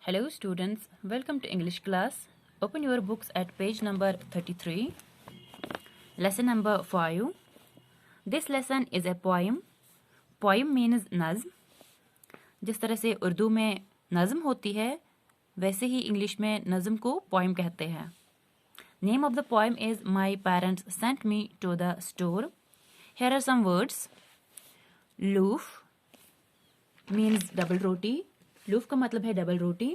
Hello students, welcome to English class. Open your books at page number 33. Lesson number 5. This lesson is a poem. Poem means नज़्म. जिस तरह से उर्दू में नज़्म होती है वैसे ही इंग्लिश में नज़्म को poem कहते हैं. Name of the poem is My Parents Sent Me to the Store. Here are some words. Loof means double roti. लूफ का मतलब है डबल रोटी.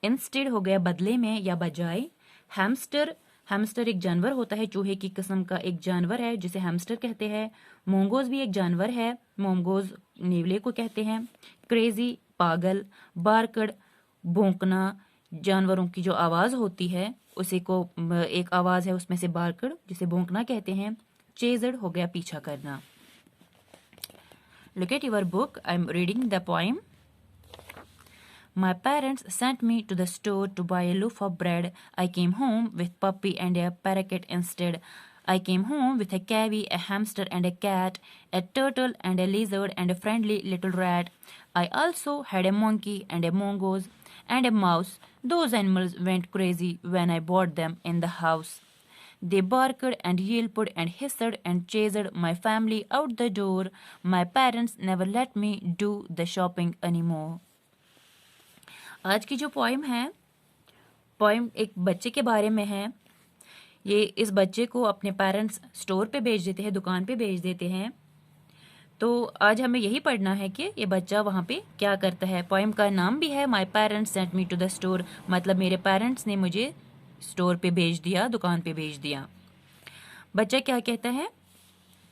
इंस्टेड हो गया बदले में या बजाय. हैमस्टर, हैमस्टर एक जानवर होता है, चूहे की किस्म का एक जानवर है जिसे हैमस्टर कहते हैं. मोंगोज भी एक जानवर है, मोंगोज नेवले को कहते हैं. क्रेजी पागल. बारकड़ भौंकना, जानवरों की जो आवाज़ होती है उसी को एक आवाज़ है उसमें से बारकड़ जिसे भौंकना कहते हैं. चेजड हो गया पीछा करना. Look at your book. I'm reading the poem. My parents sent me to the store to buy a loaf of bread. I came home with puppy and a parakeet instead. I came home with a cabby, a hamster and a cat, a turtle and a lizard and a friendly little rat. I also had a monkey and a mongoose and a mouse. Those animals went crazy when I brought them in the house. They barked and yelped and hissed and chased my family out the door. My parents never let me do the shopping anymore. आज की जो poem है, poem एक बच्चे के बारे में है. ये इस बच्चे को अपने पेरेंट्स स्टोर पे भेज देते हैं, दुकान पे भेज देते हैं. तो आज हमें यही पढ़ना है कि ये बच्चा वहाँ पे क्या करता है. पोइम का नाम भी है my parents sent me to the store, मतलब मेरे पेरेंट्स ने मुझे स्टोर पे भेज दिया, दुकान पे भेज दिया. बच्चा क्या कहता है,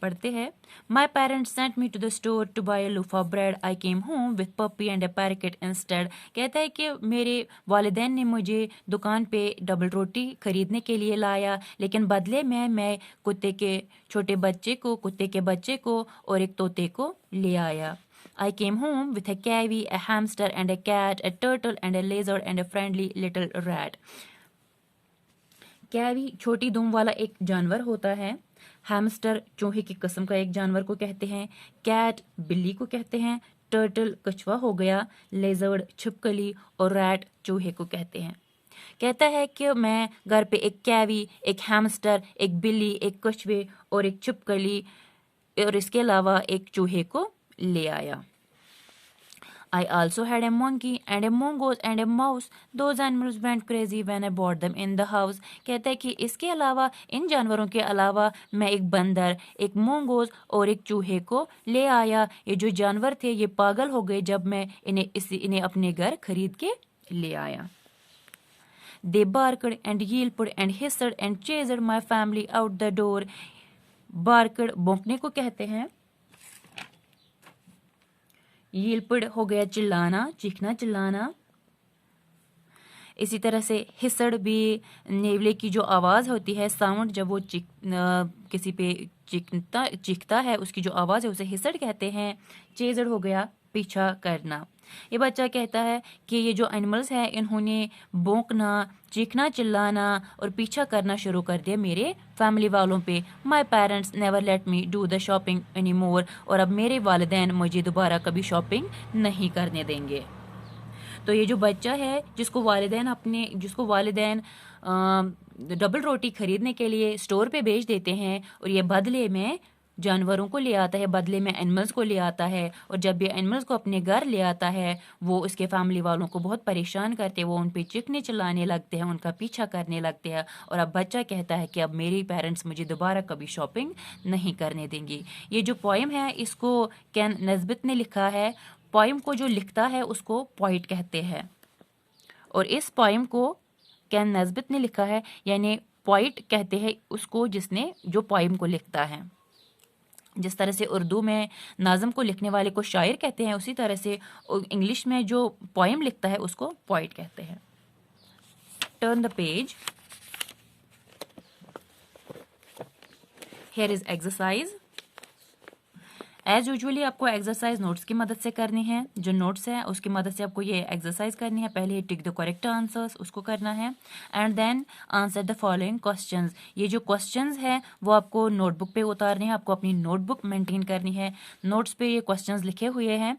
पढ़ते हैं. My parents sent me to the store to buy a loaf of bread. I came home with puppy and a parakeet instead. कहता है कि मेरे वालिदैन ने मुझे दुकान पे डबल रोटी खरीदने के लिए लाया, लेकिन बदले में मैं कुत्ते के छोटे बच्चे को, कुत्ते के बच्चे को और एक तोते को ले आया. I came home with a cabby, a hamster and a cat, a turtle and a lizard and a friendly little rat. कैवी छोटी दुम वाला एक जानवर होता है. हैमस्टर चूहे की किस्म का एक जानवर को कहते हैं. कैट बिल्ली को कहते हैं. टर्टल कछुआ हो गया. लेजर्ड छिपकली और रैट चूहे को कहते हैं. कहता है कि मैं घर पे एक कैवी, एक हैमस्टर, एक बिल्ली, एक कछुए और एक छिपकली और इसके अलावा एक चूहे को ले आया. I also had a monkey and a mongoose and a mouse. Those animals went crazy when I brought them in the house. कहता है कि इसके अलावा, इन जानवरों के अलावा मैं एक बंदर, एक मोंगोज और एक चूहे को ले आया. ये जो जानवर थे ये पागल हो गए जब मैं इन्हें अपने घर खरीद के ले आया. They barked and yelped and hissed and chased my family out the door. barked भौंकने को कहते हैं. यील्पड हो गया चिल्लाना, चीखना, चिल्लाना. इसी तरह से हिसड़ भी नेवले की जो आवाज़ होती है, साउंड, जब वो किसी पे चीखता है उसकी जो आवाज़ है उसे हिसड़ कहते हैं. चेजड़ हो गया पीछा करना. ये बच्चा कहता है कि ये जो एनिमल्स हैं इन्होंने भौंकना, चीखना, चिल्लाना और पीछा करना शुरू कर दिया मेरे फैमिली वालों पे. My parents never let me do the shopping any more. और अब मेरे वालिदैन मुझे दोबारा कभी शॉपिंग नहीं करने देंगे. तो ये जो बच्चा है जिसको वालिदैन डबल रोटी खरीदने के लिए स्टोर पे भेज देते हैं और ये बदले में जानवरों को ले आता है, बदले में एनिमल्स को ले आता है. और जब ये एनिमल्स को अपने घर ले आता है वो उसके फैमिली वालों को बहुत परेशान करते हैं, वो उन पे चीखने चिल्लाने लगते हैं, उनका पीछा करने लगते हैं. और अब बच्चा कहता है कि अब मेरे पेरेंट्स मुझे दोबारा कभी शॉपिंग नहीं करने देंगे. ये जो पोइम है इसको कैन नस्बित ने लिखा है. पोइम को जो लिखता है उसको पोइट कहते हैं और इस पोइम को कैन नस्बित ने लिखा है, यानी पोइट कहते हैं उसको जिसने जो पोइम को लिखता है. जिस तरह से उर्दू में नाज़म को लिखने वाले को शायर कहते हैं, उसी तरह से इंग्लिश में जो पोइम लिखता है उसको पोइट कहते हैं. Turn the page. Here is exercise. As usually आपको एक्सरसाइज नोट्स की मदद से करनी है. जो नोट्स है उसकी मदद से आपको ये एक्सरसाइज करनी है. पहले टिक द करेक्ट आंसर्स, उसको करना है. And then answer the following questions. ये जो क्वेश्चंस है वो आपको नोटबुक पे उतारने हैं. आपको अपनी नोटबुक मेंटेन करनी है. नोट्स पे ये क्वेश्चंस लिखे हुए हैं,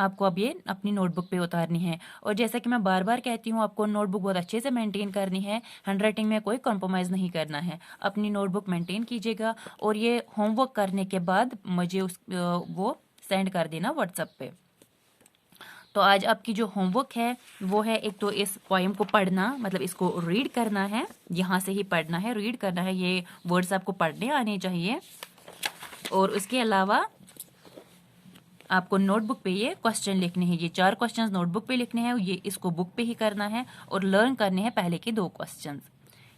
आपको अब ये अपनी नोटबुक पे उतारनी है। और जैसा कि मैं बार बार कहती हूँ, आपको नोटबुक बहुत अच्छे से मेंटेन करनी है, हैंडराइटिंग में कोई कॉम्प्रोमाइज़ नहीं करना है। अपनी नोटबुक मेंटेन कीजिएगा और ये होमवर्क करने के बाद मुझे वो सेंड कर देना व्हाट्सएप पे। तो आज आपकी जो होमवर्क है वो है, एक तो इस पोएम को पढ़ना, मतलब इसको रीड करना है, यहाँ से ही पढ़ना है, रीड करना है, ये वर्ड्स आपको पढ़ने आने चाहिए। और उसके अलावा आपको नोटबुक पे ये क्वेश्चन लिखने हैं, ये 4 क्वेश्चंस नोटबुक पे लिखने हैं, ये इसको बुक पे ही करना है और लर्न करने हैं पहले के 2 क्वेश्चंस।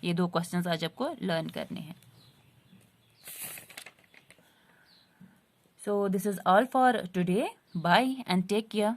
ये 2 क्वेश्चंस आज आपको लर्न करने हैं। So this is all for today. Bye and take care.